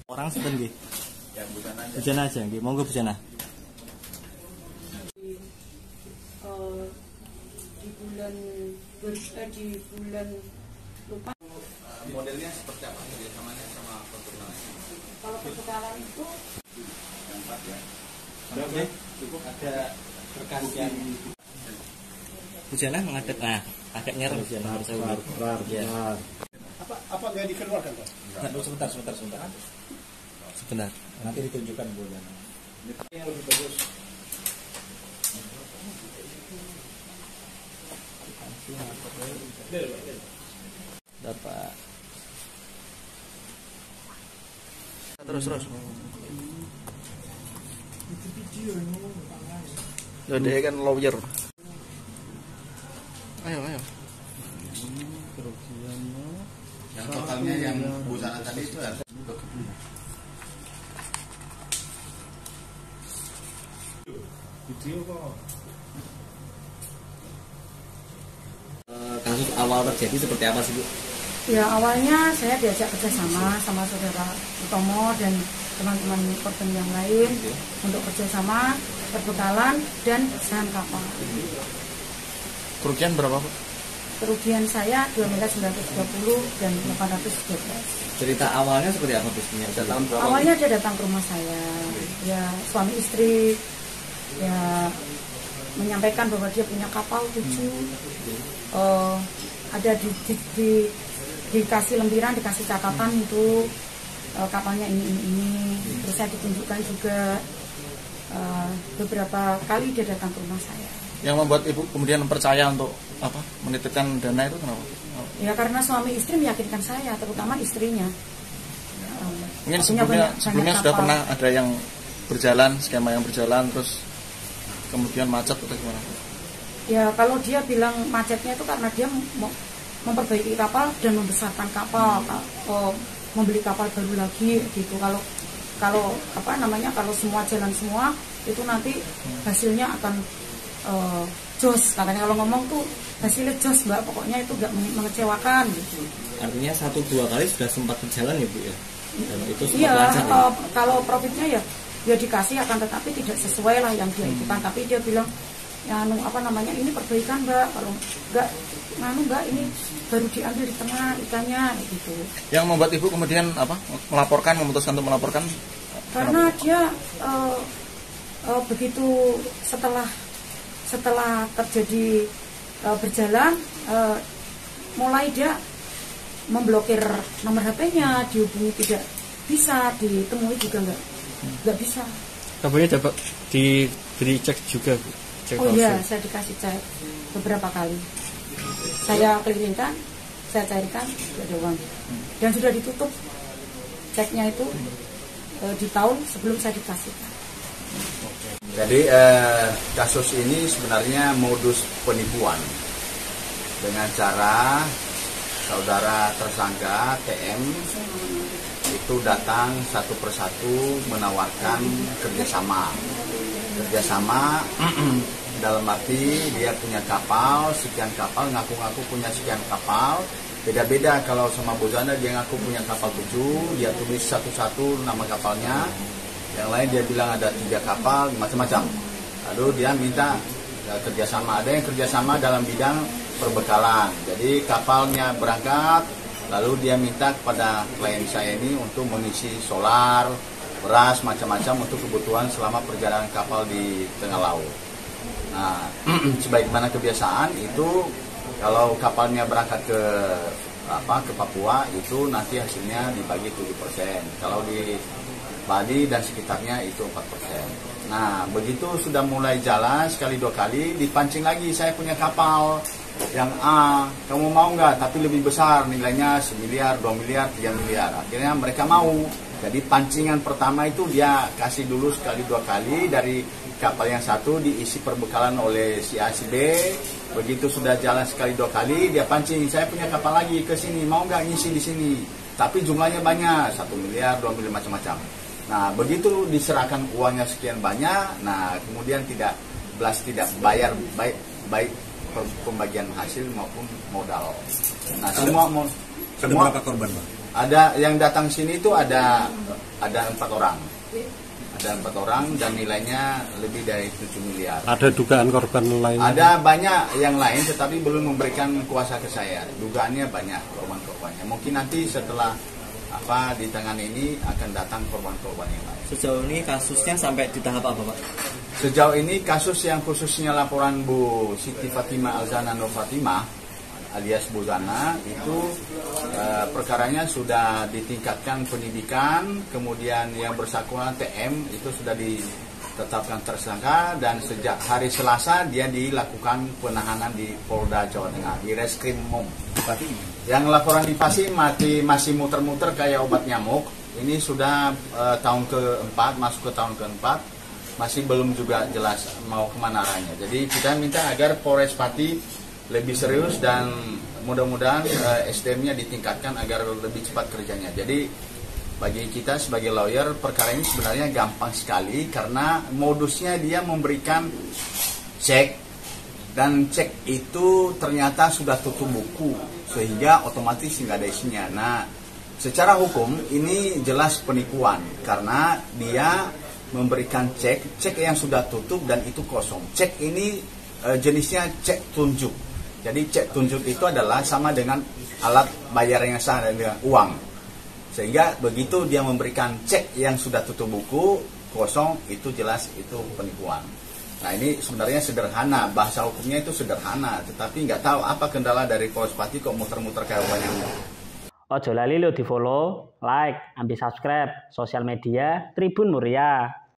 Orang sinten nggih? Ya Bujana aja. Bujana aja nggih. Monggo Bujana. Di bulan lupa. Modelnya seperti apa? Kerjasamanya sama pertukaran? Kalau pertukaran itu yang 4 ya. Oke. Cukup ada berkas yang Bujana menghadap. Nah, agak nyerang Bujana harus saya ular. Ya. Apa nggak dikeluarkan, Pak? Sebentar. Sebentar. Nanti ditunjukkan Bujana. Yang lebih bagus. Dapat. Terus. Dia kan lawyer. Ayo. Yang totalnya yang Bujana tadi itu ya. Video kok. Kasus awal terjadi seperti apa sih Bu? ya awalnya saya diajak kerjasama sama saudara Utomo dan teman-teman korban yang lain untuk kerjasama perbekalan dan saham kapal. Kerugian berapa Bu? Kerugian saya 2.930 dan 813. Cerita awalnya seperti apa Bu? Awalnya dia datang ke rumah saya, ya suami istri, ya menyampaikan bahwa dia punya kapal 7, ada dikasih lempiran, dikasih catatan itu kapalnya ini. Terus saya ditunjukkan juga beberapa kali dia datang ke rumah saya. Yang membuat Ibu kemudian percaya untuk menitipkan dana itu kenapa? Ya karena suami istri meyakinkan saya, terutama istrinya. Mungkin sebelumnya sudah pernah ada yang berjalan, skema yang berjalan terus kemudian macet atau gimana? Ya kalau dia bilang macetnya itu karena dia mau memperbaiki kapal dan membesarkan kapal, membeli kapal baru lagi gitu. Kalau semua jalan semua itu nanti hasilnya akan jos, katanya kalau ngomong tuh hasilnya jos Mbak, pokoknya itu gak mengecewakan gitu. Artinya 1-2 kali sudah sempat berjalan ya Bu ya? Dan itu sempat iya, lancar ya? Kalau profitnya ya dikasih akan tetapi tidak sesuai lah yang dia ikutan. Tapi dia bilang ya ini perbaikan Mbak, kalau enggak ini baru diambil di tengah ikannya gitu. Yang membuat Ibu kemudian memutuskan untuk melaporkan? Karena dia begitu setelah terjadi berjalan, mulai dia memblokir nomor HP-nya, dihubungi tidak bisa, ditemui juga nggak bisa. Kabarnya dapat diberi cek juga Bu? Iya, saya dikasih cek beberapa kali. Saya kelilingkan, saya cairkan, tidak ada uang. Dan sudah ditutup ceknya itu di tahun sebelum saya dikasihkan. Jadi kasus ini sebenarnya modus penipuan dengan cara saudara tersangka TM itu datang satu persatu menawarkan kerjasama dalam arti dia punya kapal sekian kapal, ngaku-ngaku punya sekian kapal. Beda-beda, kalau sama Bujana dia ngaku punya kapal 7, dia tulis satu-satu nama kapalnya. Yang lain dia bilang ada 3 kapal, macam-macam. Lalu dia minta kerjasama. Ada yang kerjasama dalam bidang perbekalan. Jadi kapalnya berangkat, lalu dia minta kepada klien saya ini untuk mengisi solar, beras, macam-macam untuk kebutuhan selama perjalanan kapal di tengah laut. Nah, sebagaimana kebiasaan itu kalau kapalnya berangkat ke Papua itu nanti hasilnya dibagi 7%. Kalau di Bali dan sekitarnya itu 4%. Nah, begitu sudah mulai jalan sekali 2 kali dipancing lagi, saya punya kapal yang A, kamu mau nggak? Tapi lebih besar nilainya 1 miliar, 2 miliar, 3 miliar. Akhirnya mereka mau. Jadi pancingan pertama itu dia kasih dulu sekali 2 kali dari kapal yang satu diisi perbekalan oleh si A si B. Begitu sudah jalan sekali 2 kali dia pancing, saya punya kapal lagi ke sini, mau nggak ngisi di sini? Tapi jumlahnya banyak, 1 miliar, 2 miliar macam-macam. Nah, begitu diserahkan uangnya sekian banyak, nah kemudian tidak bayar baik pembagian hasil maupun modal. Nah, semua berapa korban, Pak? Ada yang datang sini itu ada ada 4 orang. Ada 4 orang dan nilainya lebih dari 7 miliar. Ada dugaan korban lain? Ada banyak yang lain, tetapi belum memberikan kuasa ke saya. Dugaannya banyak korban-korbannya. Mungkin nanti setelah di tangan ini akan datang korban-korban yang lain. Sejauh ini kasusnya sampai di tahap apa, Pak? Sejauh ini kasus yang khususnya laporan Bu Siti Fatimah Alzana Nur Fatimah alias Bozana itu perkaranya sudah ditingkatkan penyidikan, kemudian yang bersangkutan TM itu sudah ditetapkan tersangka dan sejak hari Selasa dia dilakukan penahanan di Polda Jawa Tengah di Reskrimum. Yang laporan di Pasi masih muter-muter kayak obat nyamuk. Ini sudah tahun keempat, masuk ke tahun keempat, masih belum juga jelas mau kemana arahnya. Jadi kita minta agar Polres Pati lebih serius dan mudah-mudahan SDM-nya ditingkatkan agar lebih cepat kerjanya. Jadi bagi kita sebagai lawyer, perkara ini sebenarnya gampang sekali karena modusnya dia memberikan cek dan cek itu ternyata sudah tutup buku sehingga otomatis nggak ada isinya. Nah, secara hukum ini jelas penipuan karena dia memberikan cek yang sudah tutup dan itu kosong. Cek ini jenisnya cek tunjuk. Jadi cek tunjuk itu adalah sama dengan alat bayar yang sah dengan uang. Sehingga begitu dia memberikan cek yang sudah tutup buku, kosong, itu jelas itu penipuan. Nah ini sebenarnya sederhana, bahasa hukumnya itu sederhana. Tetapi nggak tahu apa kendala dari Polres Pati kok muter-muter kayak banyak. Ojo lali lo di follow, like, ambil subscribe sosial media Tribun Muria.